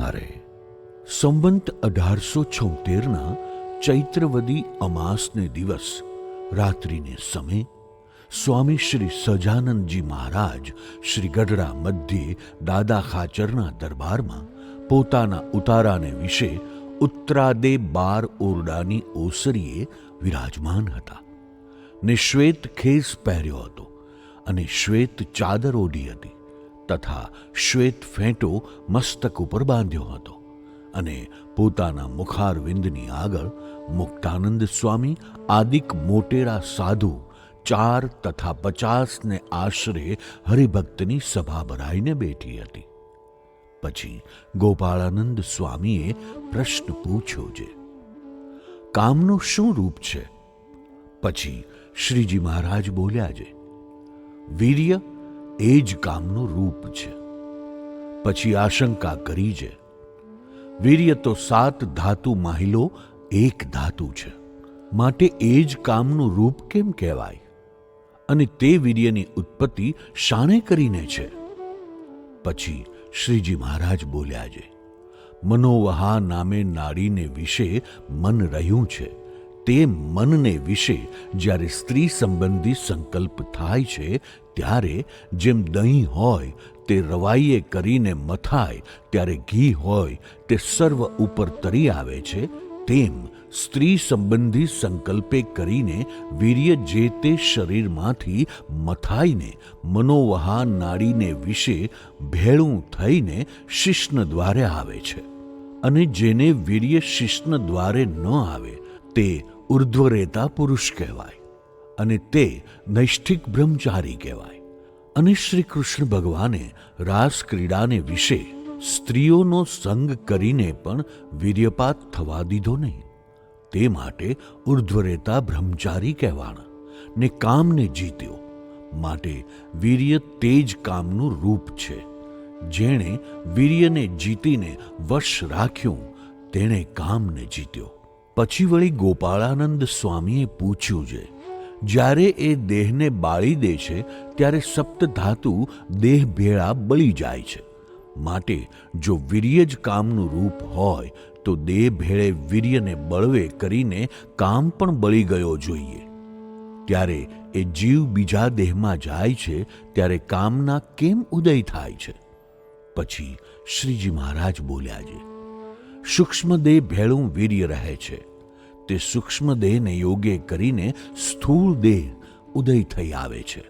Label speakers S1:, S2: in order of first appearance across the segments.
S1: સંહારે સંવંત 1876ના ચૈત્રવદી અમાસને દિવસ રાત્રિને સમય સ્વામી શ્રી સજાનંદજી મહારાજ શ્રી ગઢડા મધ્યે દાદા ખાચરના દરબારમાં પોતાના ઉતારાને વિશે ઉત્તરાદે 12 ઓરડાની ઓસરીએ વિરાજમાન હતા ને શ્વેત ખેસ પહેર્યો હતો અને શ્વેત ચાદર ઓઢી હતી તથા શ્વેત ફેંટો મસ્તક ઉપર બાંધ્યો હતો અને પોતાના મુખારવિંદની આગળ મુક્તાનંદ સ્વામી આદિક મોટેરા સાધુ 4 તથા 50 ને આશરે હરિભક્તની સભા ભરાઈને બેઠી હતી. પછી ગોપાળાનંદ સ્વામીએ પ્રશ્ન પૂછ્યો છે, કામનું શું રૂપ છે? પછી શ્રીજી મહારાજ બોલ્યા છે, વીર્ય એ જ કામનું રૂપ છે. પછી આશંકા કરી છે, વીર્ય તો 7 ધાતુ માહિલો એક ધાતુ છે, માટે એ જ કામનું રૂપ કેમ કહેવાય? અને તે વીર્યની ઉત્પત્તિ શાણે કરીને છે? પછી શ્રીજી મહારાજ બોલ્યા છે, મનોવહા નામે નાડીને વિશે મન રહ્યું છે. તે મનને વિશે જ્યારે સ્ત્રી સંબંધી સંકલ્પ થાય છે ત્યારે જેમ દહીં હોય તે રવાઈએ કરીને મથાય ત્યારે ઘી હોય તે સર્વ ઉપર તરી આવે છે, તેમ સ્ત્રી સંબંધી સંકલ્પે કરીને વીર્ય જે તે શરીરમાંથી મથાઈને મનોવહા નાડીને વિશે ભેળું થઈને શિશ્ન દ્વારે આવે છે. અને જેને વીર્ય શિશ્ન દ્વારે ન આવે તે ઉર્ધ્વરેતા પુરુષ કહેવાય અને તે નૈષ્ઠિક બ્રહ્મચારી કહેવાય. અને શ્રી કૃષ્ણ ભગવાને રાસ ક્રીડાને વિશે સ્ત્રીઓનો સંગ કરીને પણ વીર્યપાત થવા દીધો નહીં. તે માટે ઉર્ધ્વરેતા બ્રહ્મચારી કહેવાણા ને કામને જીત્યો. માટે વીર્ય તે જ કામનું રૂપ છે. જેણે વીર્યને જીતીને વશ રાખ્યું તેણે કામને જીત્યો. પછી વળી ગોપાળાનંદ સ્વામીએ પૂછ્યું છે, જ્યારે એ દેહને બાળી દે છે ત્યારે સપ્તધાતુ દેહ ભેળા બળી જાય છે. માટે જો વીર્ય જ કામનું રૂપ હોય તો દેહ ભેળે વીર્યને બળવે કરીને કામ પણ બળી ગયો જોઈએ. ત્યારે એ જીવ બીજા દેહમાં જાય છે ત્યારે કામના કેમ ઉદય થાય છે? પછી શ્રીજી મહારાજ બોલ્યા છે, સૂક્ષ્મ દેહ ભેળું વીર્ય રહે છે. તે સૂક્ષ્મ દેહને યોગે કરીને સ્થૂળ દેહ ઉદય થઈ આવે છે.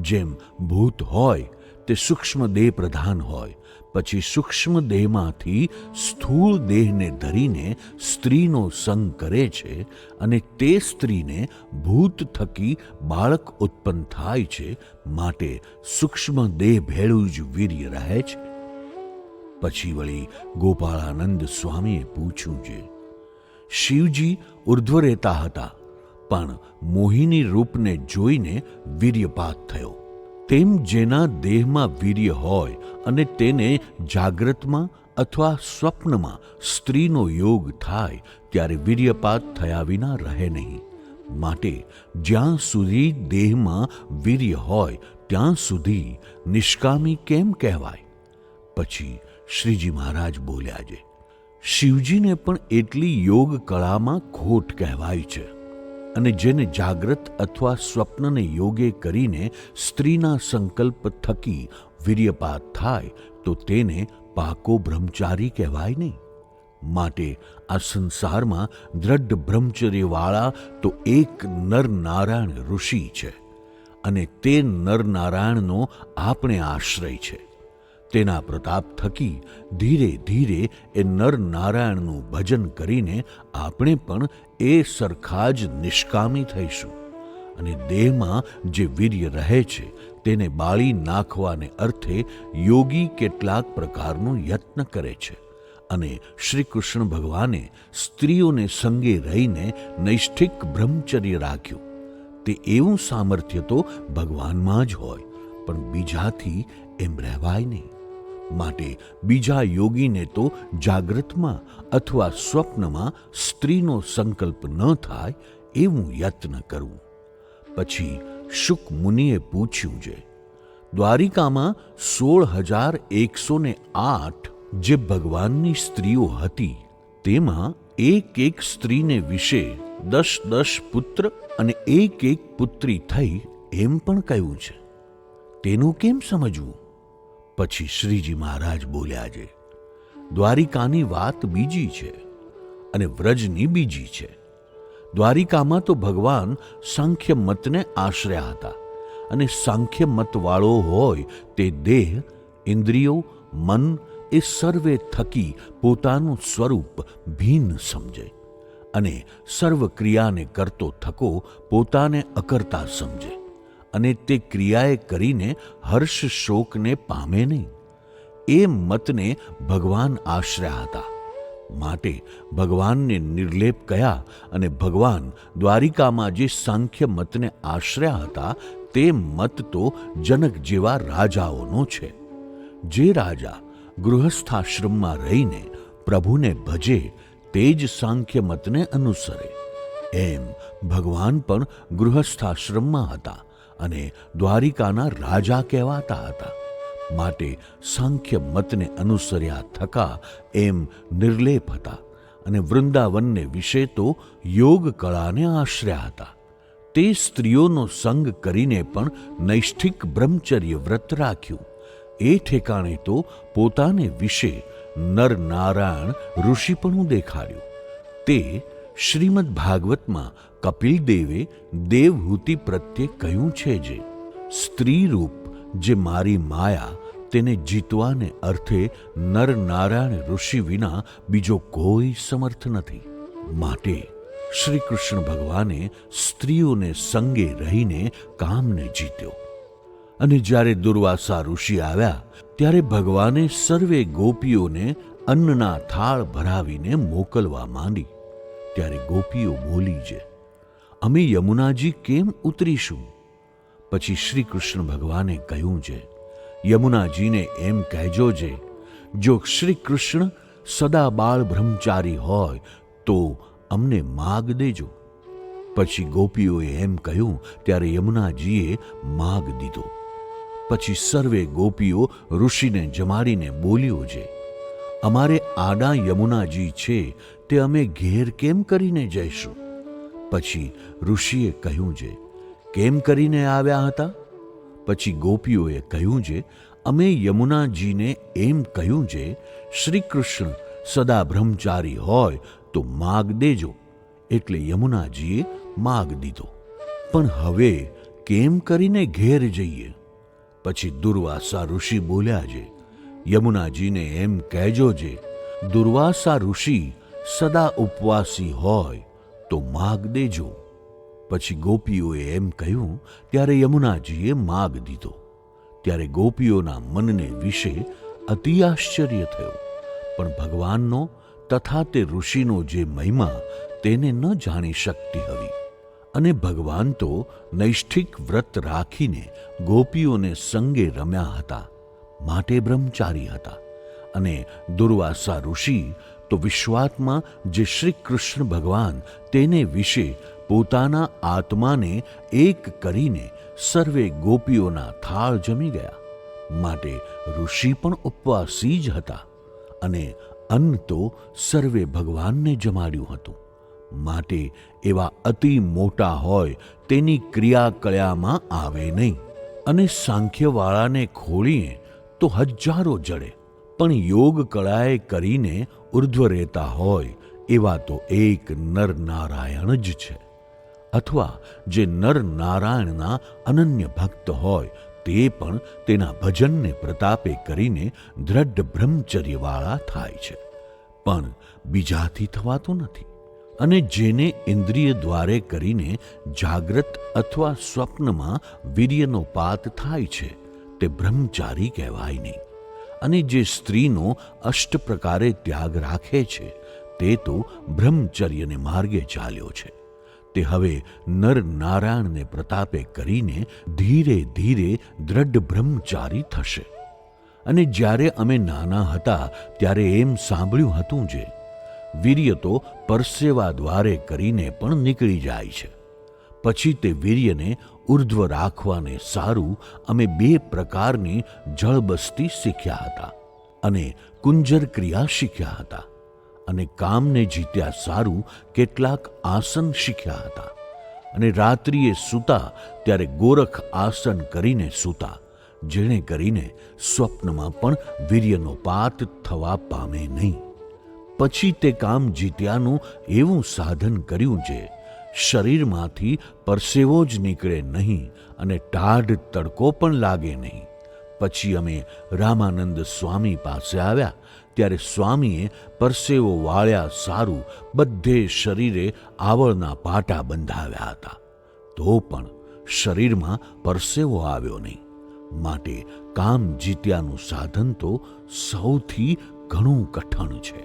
S1: જેમ ભૂત હોય તે સૂક્ષ્મ દેહ પ્રધાન હોય, પછી સૂક્ષ્મ દેહમાંથી સ્થૂળ દેહને ધરીને સ્ત્રીનો સંગ કરે છે અને તે સ્ત્રીને ભૂત થકી બાળક ઉત્પન્ન થાય છે. માટે સૂક્ષ્મ દેહ ભેળું જ વીર્ય રહે છે. પછી વળી ગોપાળાનંદ સ્વામીએ પૂછ્યું છે, શિવજી ઉર્ધ્વરેતા હતા પણ મોહિની રૂપને જોઈને વીર્યપાત થયો. તેમ જેના દેહમાં વીર્ય હોય અને તેને જાગ્રતમાં અથવા સ્વપ્નમાં સ્ત્રીનો યોગ થાય ત્યારે વીર્યપાત થયા વિના રહે નહીં. માટે જ્યાં સુધી દેહમાં વીર્ય હોય ત્યાં સુધી નિષ્કામી કેમ કહેવાય? પછી શ્રીજી મહારાજ બોલ્યા છે, શિવજીને પણ એટલી યોગ કળામાં ખોટ કહેવાય છે. અને જેને જાગ્રત અથવા સ્વપ્નને યોગે કરીને સ્ત્રીના સંકલ્પ થકી વીર્યપાત થાય તો તેને પાકો બ્રહ્મચારી કહેવાય નહીં. માટે આ સંસારમાં દ્રઢ બ્રહ્મચર્યવાળા તો એક નરનારાયણ ઋષિ છે અને તે નરનારાયણનો આપણે આશ્રય છે. તેના પ્રતાપ થકી ધીરે ધીરે એ નરનારાયણનું ભજન કરીને આપણે પણ એ સરખા જ નિષ્કામી થઈશું. અને દેહમાં જે વીર્ય રહે છે તેને બાળી નાખવાને અર્થે યોગી કેટલાક પ્રકારનો યત્ન કરે છે. અને શ્રી કૃષ્ણ ભગવાને સ્ત્રીઓને સંગે રહીને નૈષ્ઠિક બ્રહ્મચર્ય રાખ્યું. તે એવું સામર્થ્ય તો ભગવાનમાં જ હોય, પણ બીજાથી એમ રહેવાય નહીં. માટે બીજા યોગીને તો જાગ્રતમાં અથવા સ્વપ્નમાં સ્ત્રીનો સંકલ્પ ન થાય એવું યત્ન કરવું. પછી શુક મુનિએ પૂછ્યું છે, દ્વારિકામાં 16,108 જે ભગવાનની સ્ત્રીઓ હતી તેમાં એક એક સ્ત્રીને વિશે 10 પુત્ર અને એક પુત્રી થઈ એમ પણ કહ્યું છે. તેનું કેમ સમજવું? પછી શ્રીજી મહારાજ બોલ્યા છે, દ્વારિકાની વાત બીજી છે અને વ્રજની બીજી છે. દ્વારિકામાં તો ભગવાન સાંખ્ય મતને આશ્રયા હતા અને સાંખ્ય મતવાળો હોય તે દેહ, ઇન્દ્રિયો, મન એ સર્વે થકી પોતાનું સ્વરૂપ ભિન્ન સમજે અને સર્વ ક્રિયાને કરતો થકો પોતાને અકર્તા સમજે અને તે ક્રિયાએ કરીને હર્ષ શોકને પામે નહીં. એ મતને ભગવાન આશ્રયા હતા. માટે ભગવાનને નિર્લેપ કયા અને ભગવાન દ્વારિકામાં જે સાંખ્ય મતને આશ્રયા હતા તે મત તો જનક જેવા રાજાઓનો છે. જે રાજા ગૃહસ્થાશ્રમમાં રહીને પ્રભુને ભજે તે જ સાંખ્ય મતને અનુસરે. એમ ભગવાન પણ ગૃહસ્થાશ્રમમાં હતા અને દ્વારિકાના રાજા કહેવાતા હતા. માટે સાંખ્ય મતને અનુસર્યા થકા એમ નિર્લેપ હતા અને વૃંદાવનને વિશે તો યોગ કળાને આશ્રયા હતા. તે સ્ત્રીઓનો સંગ કરીને પણ નૈષ્ઠિક બ્રહ્મચર્ય વ્રત રાખ્યું. એ ઠેકાણે તો પોતાને વિશે નર નારાયણ ઋષિપણું દેખાડ્યું. તે શ્રીમદ ભાગવતમાં કપિલ દેવે દેવહૂતિ પ્રત્યે કહ્યું છે જે સ્ત્રી રૂપ જે મારી માયા તેને જીતવાને અર્થે નર નારાયણ ઋષિ વિના બીજો કોઈ સમર્થ નથી. માટે શ્રી કૃષ્ણ ભગવાને સ્ત્રીઓને સંગે રહીને કામને જીત્યો. અને જ્યારે દુર્વાસા ઋષિ આવ્યા ત્યારે ભગવાને સર્વે ગોપીઓને અન્નના થાળ ભરાવીને મોકલવા માંડી. ત્યારે ગોપીઓ બોલી છે, અમે યમુનાજી કેમ ઉતરીશું? પછી શ્રી કૃષ્ણ ભગવાને કહ્યું છે, યમુનાજીને એમ કહેજો છે, જો શ્રી કૃષ્ણ સદા બાળ બ્રહ્મચારી હોય તો અમને માગ દેજો. પછી ગોપીઓએ એમ કહ્યું ત્યારે યમુનાજીએ માગ દીધો. પછી સર્વે ગોપીઓ ઋષિને જમાડીને બોલ્યો છે, અમારે આડા યમુનાજી છે તે અમે ઘેર કેમ કરીને જઈશું? પછી ઋષિએ કહ્યું છે, કેમ કરીને આવ્યા હતા? પછી ગોપીઓએ કહ્યું છે, અમે યમુનાજીને એમ કહ્યું છે, શ્રી કૃષ્ણ સદા બ્રહ્મચારી હોય તો માગ દેજો. એટલે યમુનાજીએ માગ દીધો. પણ હવે કેમ કરીને ઘેર જઈએ? પછી દુર્વાસા ઋષિ બોલ્યા છે, યમુનાજીને એમ કહેજો છે, દુર્વાસા ઋષિ સદા ઉપવાસી હોય તો માગ દેજો. પછી ગોપીઓએ એમ કહ્યું ત્યારે યમુનાજીએ માગ દીધો. ત્યારે ગોપીઓના મનને વિશે અતિ આશ્ચર્ય થયું. પણ ભગવાનનો તથા તે ઋષિનો જે મહિમા તેને ન જાણી શકતી હતી. અને ભગવાન તો નૈષ્ઠિક વ્રત રાખીને ગોપીઓને સંગે રમ્યા હતા, માટે બ્રહ્મચારી હતા. અને દુર્વાસા ઋષિ તો વિશ્વાત્મા જે શ્રી કૃષ્ણ ભગવાન તેને વિશે પોતાના આત્માને એક કરીને સર્વે ગોપીઓના થાળ જમી ગયા. માટે ઋષિ પણ ઉપવાસી જ હતા અને અન્ન તો સર્વે ભગવાનને જમાડ્યું હતું. માટે એવા અતિ મોટા હોય તેની ક્રિયા કળ્યામાં આવે નહીં. અને સાંખ્યવાળાને ખોળીએ તો હજારો જડે, પણ યોગ કળાએ કરીને ઉર્ધ્વ રહેતા હોય એવા તો એક નર નારાયણ જ છે. અથવા જે નર નારાયણના અનન્ય ભક્ત હોય તે પણ તેના ભજનને પ્રતાપે કરીને દ્રઢ બ્રહ્મચર્યવાળા થાય છે, પણ બીજાથી થવાતું નથી. અને જેને ઇન્દ્રિય દ્વારે કરીને જાગ્રત અથવા સ્વપ્નમાં વીર્યનો પાત થાય છે તે બ્રહ્મચારી કહેવાય નહીં. અને જે સ્ત્રીનો અષ્ટ પ્રકારે ત્યાગ રાખે છે તે તો બ્રહ્મચર્યને માર્ગે ચાલ્યો છે. તે હવે નર નારાયણને પ્રતાપે કરીને ધીરે ધીરે દ્રઢ બ્રહ્મચારી થશે. અને જ્યારે અમે નાના હતા ત્યારે એમ સાંભળ્યું હતું જે વીર્ય તો પરસેવા દ્વારે કરીને પણ નીકળી જાય છે. પછી તે વીર્યને ઉર્ધ્વ રાખવાને સારું અમે 2 પ્રકારની જળબસ્તી શીખ્યા હતા. અને કુંજર ક્રિયા શીખ્યા હતા, અને કામને જીત્યા સારું કેટલાક આસન શીખ્યા હતા, અને રાત્રિએ સૂતા ત્યારે ગોરખ આસન કરીને સૂતા, જેણે કરીને સ્વપ્નમાં પણ વીર્યનો પાત થવા પામે નહીં. પછી તે કામ જીત્યાનું એવું સાધન કર્યું જે શરીરમાંથી પરસેવો જ નીકળે નહીં અને ટાઢ તડકો પણ લાગે નહીં. પછી અમે રામાનંદ સ્વામી પાસે આવ્યા ત્યારે સ્વામીએ પરસેવો વાળ્યા સારું બધે શરીરે આવળના પાટા બંધાવ્યા હતા, તો પણ શરીરમાં પરસેવો આવ્યો નહીં. માટે કામ જીત્યાનું સાધન તો સૌથી ઘણું કઠણ છે.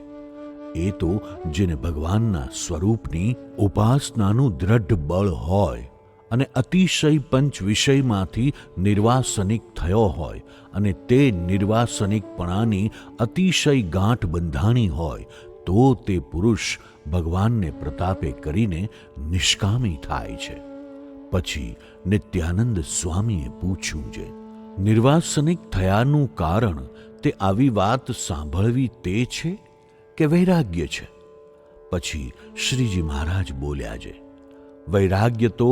S1: એ તો જેને ભગવાનના સ્વરૂપની ઉપાસનાનું દ્રઢ બળ હોય અને અતિશય પંચ વિષયમાંથી નિર્વાસનિક થયો હોય અને તે નિર્વાસનિકપણાની અતિશય ગાંઠ બંધાણી હોય, તો તે પુરુષ ભગવાનને પ્રતાપે કરીને નિષ્કામી થાય છે. પછી નિત્યાનંદ સ્વામીએ પૂછ્યું છે, નિર્વાસનિક થયાનું કારણ તે આવી વાત સાંભળવી તે છે કે વૈરાગ્ય છે? પછી શ્રીજી મહારાજ બોલ્યા છે, વૈરાગ્ય તો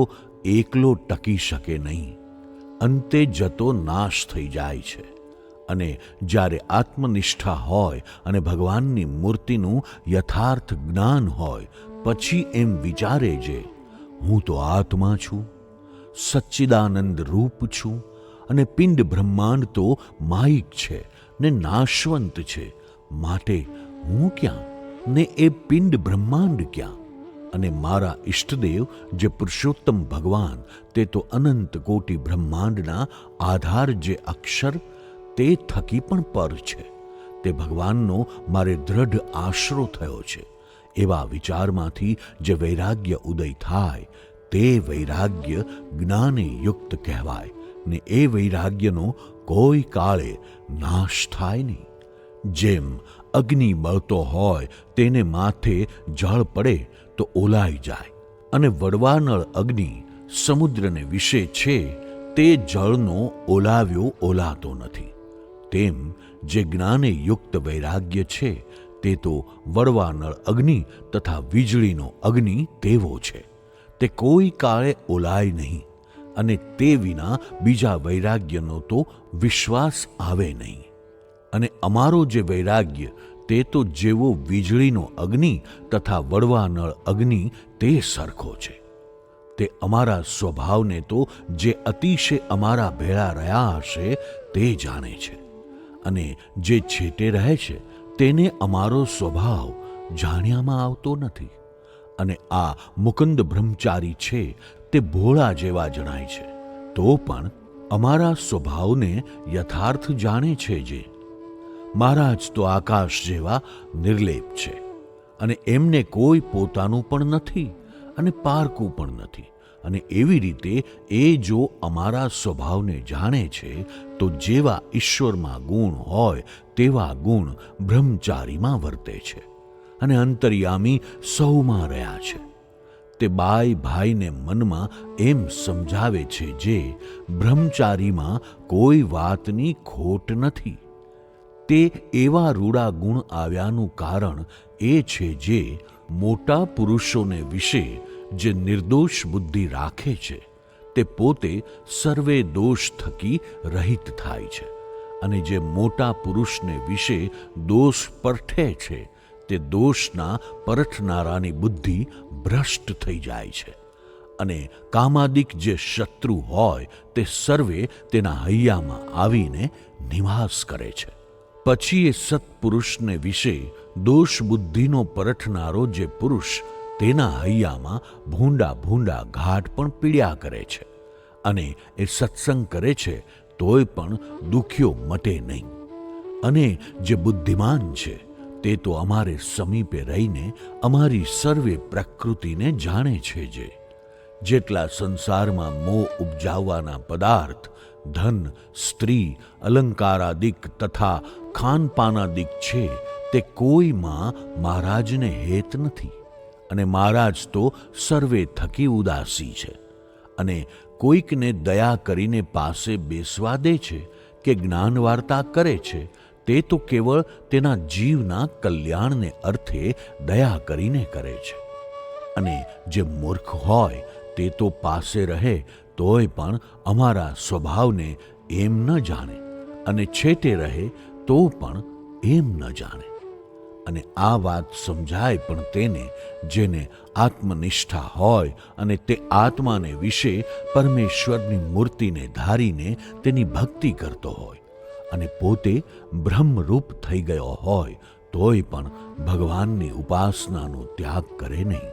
S1: એકલો ટકી શકે નહીં, અંતે જતો નાશ થઈ જાય છે. અને જ્યારે આત્મનિષ્ઠા હોય અને ભગવાનની મૂર્તિનું યથાર્થ જ્ઞાન હોય, પછી એમ વિચારે છે, હું તો આત્મા છું, સચ્ચિદાનંદ રૂપ છું, અને પિંડ બ્રહ્માંડ તો માયિક છે ને નાશવંત છે, માટે હું ક્યાં ને એ પિંડ બ્રહ્માંડ ક્યાં? અને મારા ઈષ્ટદેવ જે પુરુષોત્તમ ભગવાન, તે તો અનંત કોટી બ્રહ્માંડના આધાર જે અક્ષર, તે થકી પણ પર છે. તે ભગવાનનો મારે દ્રઢ આશરો થયો છે. એવા વિચારમાંથી જે વૈરાગ્ય ઉદય થાય, તે વૈરાગ્ય જ્ઞાને યુક્ત કહેવાય, ને એ વૈરાગ્યનો કોઈ કાળે નાશ થાય નહીં. જેમ અગ્નિ બળતો હોય તેને માથે જળ પડે તો ઓલાઈ જાય, અને વડવાનળ અગ્નિ સમુદ્રને વિશે છે, તે જળનો ઓલાવ્યો ઓલાતો નથી. તેમ જે જ્ઞાને યુક્ત વૈરાગ્ય છે, તે તો વડવાનળ અગ્નિ તથા વીજળીનો અગ્નિ તેવો છે. તે કોઈ કાળે ઓલાય નહીં, અને તે વિના બીજા વૈરાગ્યનો તો વિશ્વાસ આવે નહીં. અને અમારો જે વૈરાગ્ય, તે તો જેવો વીજળીનો અગ્નિ તથા વડવાનળ અગ્નિ તે સરખો છે. તે અમારા સ્વભાવને તો જે અતિશય અમારા ભેળા રહ્યા હશે તે જાણે છે, અને જે છેટે રહે છે તેને અમારો સ્વભાવ જાણ્યામાં આવતો નથી. અને આ મુકુંદ બ્રહ્મચારી છે તે ભોળા જેવા જણાય છે, તો પણ અમારા સ્વભાવને યથાર્થ જાણે છે. જે મહારાજ તો આકાશ જેવા નિર્લેપ છે, અને એમને કોઈ પોતાનું પણ નથી અને પારકું પણ નથી. અને એવી રીતે એ જો અમારા સ્વભાવને જાણે છે, તો જેવા ઈશ્વરમાં ગુણ હોય તેવા ગુણ બ્રહ્મચારીમાં વર્તે છે, અને અંતર્યામી સૌમાં રહ્યા છે. તે બાઈ ભાઈને મનમાં એમ સમજાવે છે જે બ્રહ્મચારીમાં કોઈ વાતની ખોટ નથી. તે એવા રૂડા ગુણ આવ્યાનું કારણ એ છે જે મોટા પુરુષોને વિશે જે નિર્દોષ બુદ્ધિ રાખે છે, તે પોતે સર્વે દોષ થકી રહિત થાય છે. અને જે મોટા પુરુષને વિશે દોષ પરઠે છે, તે દોષના પરઠનારાની બુદ્ધિ ભ્રષ્ટ થઈ જાય છે. અને કામાદિક જે શત્રુ હોય તે સર્વે તેના હૈયામાં આવીને નિવાસ કરે છે. પછી એ સત્પુરુષને વિશે દોષ બુદ્ધિનો પરઠનારો જે પુરુષ તેના હૈયામાં ભૂંડા ભૂંડા ઘાટ પણ પીડ્યા કરે છે. અને એ સત્સંગ કરે છે તોય પણ દુખ્યો મટે નહીં. અને જે બુદ્ધિમાન છે તે તો અમારે સમીપે રહીને અમારી સર્વે પ્રકૃતિને જાણે છે. જે જેટલા સંસારમાં મોહ ઉપજાવવાના પદાર્થ, ધન, સ્ત્રી, અલંકારાદિક તથા ખાનપાનાદિક છે, તે કોઈમાં મહારાજને હેત નથી. અને મહારાજ તો સર્વે થકી ઉદાસી છે. અને કોઈકને દયા કરીને પાસે બેસવા દે છે કે જ્ઞાન વાર્તા કરે છે, તે તો કેવળ તેના જીવના કલ્યાણને અર્થે દયા કરીને કરે છે. અને જે મૂર્ખ હોય તે તો પાસે રહે તોય પણ અમારા સ્વભાવને એમ ન જાણે, અને છેટે રહે તો પણ એમ ન જાણે. અને આ વાત સમજાય પણ તેને, જેને આત્મનિષ્ઠા હોય અને તે આત્માને વિશે પરમેશ્વરની મૂર્તિને ધારીને તેની ભક્તિ કરતો હોય અને પોતે બ્રહ્મરૂપ થઈ ગયો હોય તોય પણ ભગવાનની ઉપાસનાનો ત્યાગ કરે નહીં.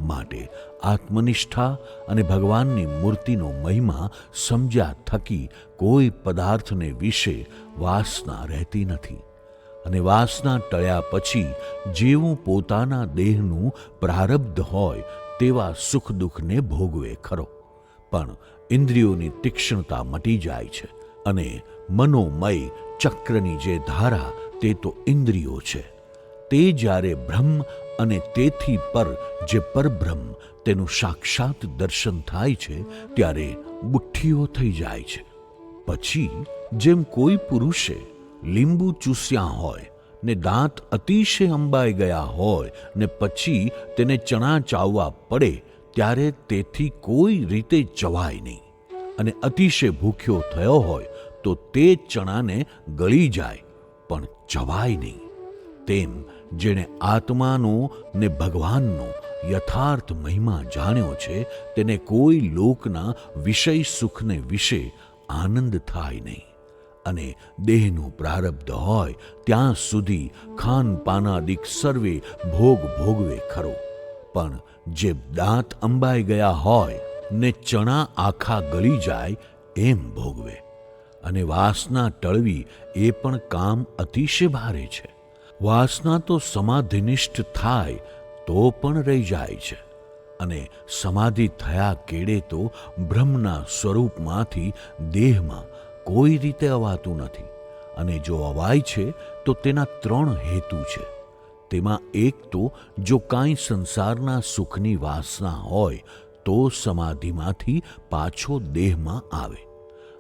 S1: માટે આત્મનિષ્ઠા અને ભગવાનની મૂર્તિનો મહિમા સમજ્યા થકી કોઈ પદાર્થને વિશે વાસના રહેતી નથી. અને વાસના ટળ્યા પછી જેવું પોતાના દેહનું પ્રારબ્ધ હોય તેવા સુખ દુઃખને ભોગવે ખરો, પણ ઇન્દ્રિયોની તીક્ષ્ણતા મટી જાય છે. અને મનોમય ચક્રની જે ધારા તે તો ઇન્દ્રિયો છે, તે જ્યારે બ્રહ્મ અને તેથી પર જે પરબ્રહ્મ તેનું સાક્ષાત દર્શન થાય છે ત્યારે બુઠ્ઠીઓ થઈ જાય છે. પછી જેમ કોઈ પુરુષે લીંબુ ચૂસ્યા હોય ને દાંત અતિશય અંબાઈ ગયા હોય ને પછી તેને ચણા ચાવવા પડે ત્યારે તેથી કોઈ રીતે ચવાય નહીં, અને અતિશય ભૂખ્યો થયો હોય તો તે ચણાને ગળી જાય પણ ચવાય નહીં. તેમ જેણે આત્માનો ને ભગવાનનો યથાર્થ મહિમા જાણ્યો છે તેને કોઈ લોકના વિષય સુખને વિશે આનંદ થાય નહીં. અને દેહનું પ્રારબ્ધ હોય ત્યાં સુધી ખાનપાનાદિક સર્વે ભોગ ભોગવે ખરો, પણ જે દાંત અંબાઈ ગયા હોય ને ચણા આખા ગળી જાય એમ ભોગવે. અને વાસના ટળવી એ પણ કામ અતિશય ભારે છે. વાસના તો સમાધિનિષ્ઠ થાય તો પણ રહી જાય છે, અને સમાધિ થયા કેડે તો બ્રહ્મના સ્વરૂપમાંથી દેહમાં કોઈ રીતે અવાતું નથી. અને જો અવાય છે તો તેના 3 હેતુ છે. તેમાં એક તો જો કાંઈ સંસારના સુખની વાસના હોય તો સમાધિમાંથી પાછો દેહમાં આવે,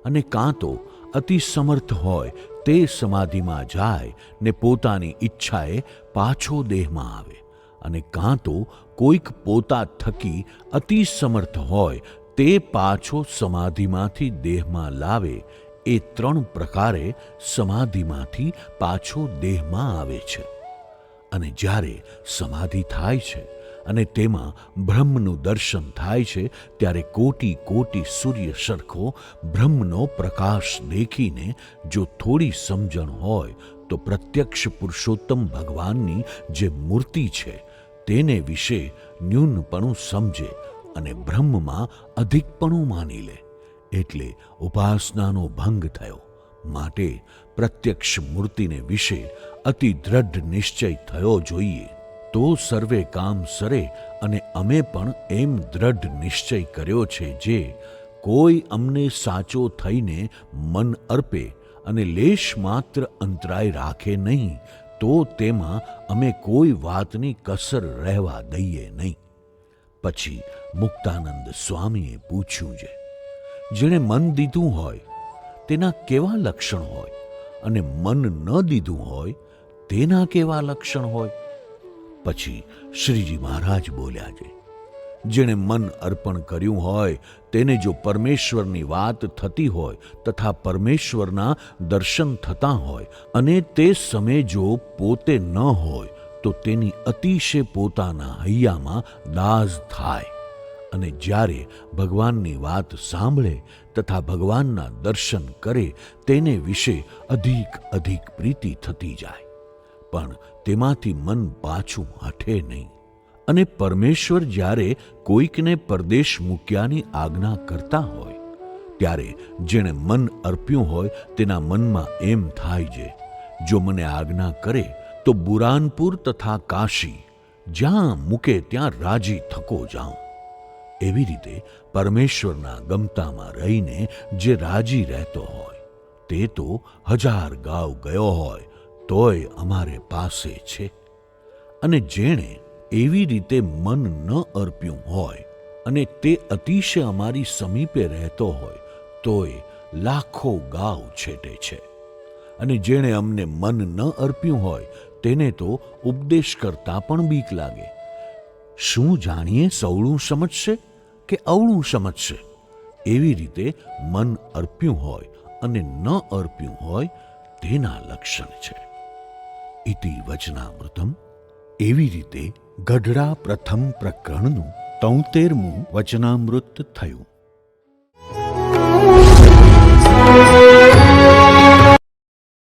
S1: અને કાં તો અતિ સમર્થ હોય તે સમાધિમાં જાય ને પોતાની ઈચ્છાએ પાછો દેહમાં આવે, અને કાં તો કોઈક પોતા થકી અતિ સમર્થ હોય તે પાછો સમાધિમાંથી દેહમાં લાવે. એ 3 પ્રકારે સમાધિમાંથી પાછો દેહમાં આવે છે. અને જ્યારે સમાધિ થાય છે અને તેમાં બ્રહ્મનું દર્શન થાય છે ત્યારે કોટી કોટી સૂર્ય સરખો બ્રહ્મનો પ્રકાશ દેખીને જો થોડી સમજણ હોય તો પ્રત્યક્ષ પુરુષોત્તમ ભગવાનની જે મૂર્તિ છે તેને વિશે ન્યૂનપણું સમજે અને બ્રહ્મમાં અધિકપણું માની લે. એટલે ઉપાસનાનો ભંગ થયો. માટે પ્રત્યક્ષ મૂર્તિને વિશે અતિ દ્રઢ નિશ્ચય થયો જોઈએ તો સર્વે કામ સરે. અને અમે પણ એમ દ્રઢ નિશ્ચય કર્યો છે, જે કોઈ અમને સાચો થઈને મન અર્પે અને લેશ માત્ર અંતરાય રાખે નહીં તો તેમાં અમે કોઈ વાતની કસર રહેવા દઈએ નહીં. પછી મુક્તાનંદ સ્વામીએ પૂછ્યું છે, જેણે મન દીધું હોય તેના કેવા લક્ષણ હોય, અને મન ન દીધું હોય તેના કેવા લક્ષણ હોય? પછી શ્રીજી મહારાજ બોલ્યા છે, જેણે મન અર્પણ કર્યું હોય તેને જો પરમેશ્વરની વાત થતી હોય તથા પરમેશ્વરના દર્શન થતા હોય અને તે સમયે જો પોતે ન હોય તો તેની અતિશય પોતાના હૈયામાં દાઝ થાય. અને જ્યારે ભગવાનની વાત સાંભળે તથા ભગવાનના દર્શન કરે તેને વિશે અધિક અધિક પ્રીતિ થતી જાય, પણ તેમાંથી મન પાછું હટે નહીં. અને પરમેશ્વર જ્યારે કોઈકને પરદેશ મૂક્યાની આજ્ઞા કરતા હોય ત્યારે જેણે મન અર્પ્યું હોય તેના મનમાં એમ થાય છે, જો મને આજ્ઞા કરે તો બુરાનપુર તથા કાશી જ્યાં મૂકે ત્યાં રાજી થકો જાઉં. એવી રીતે પરમેશ્વરના ગમતામાં રહીને જે રાજી રહેતો હોય તે તો 1000 ગાંવ ગયો હોય તોય અમારે પાસે છે. અને જેણે એવી રીતે મન ન અર્પ્યું હોય અને તે અતિશય અમારી સમીપે રહેતો હોય તોય લાખો ગાંવ છેટે છે. અને જેણે અમને મન ન અર્પ્યું હોય તેને તો ઉપદેશ કરતા પણ બીક લાગે. શું જાણીએ સવળું સમજશે કે અવળું સમજશે? એવી રીતે મન અર્પ્યું હોય અને ન અર્પ્યું હોય તેના લક્ષણ છે. ઇતિ વચનામૃતમ. એવી રીતે ગઢડા પ્રથમ પ્રકરણનું 73મું વચનામૃત થયું.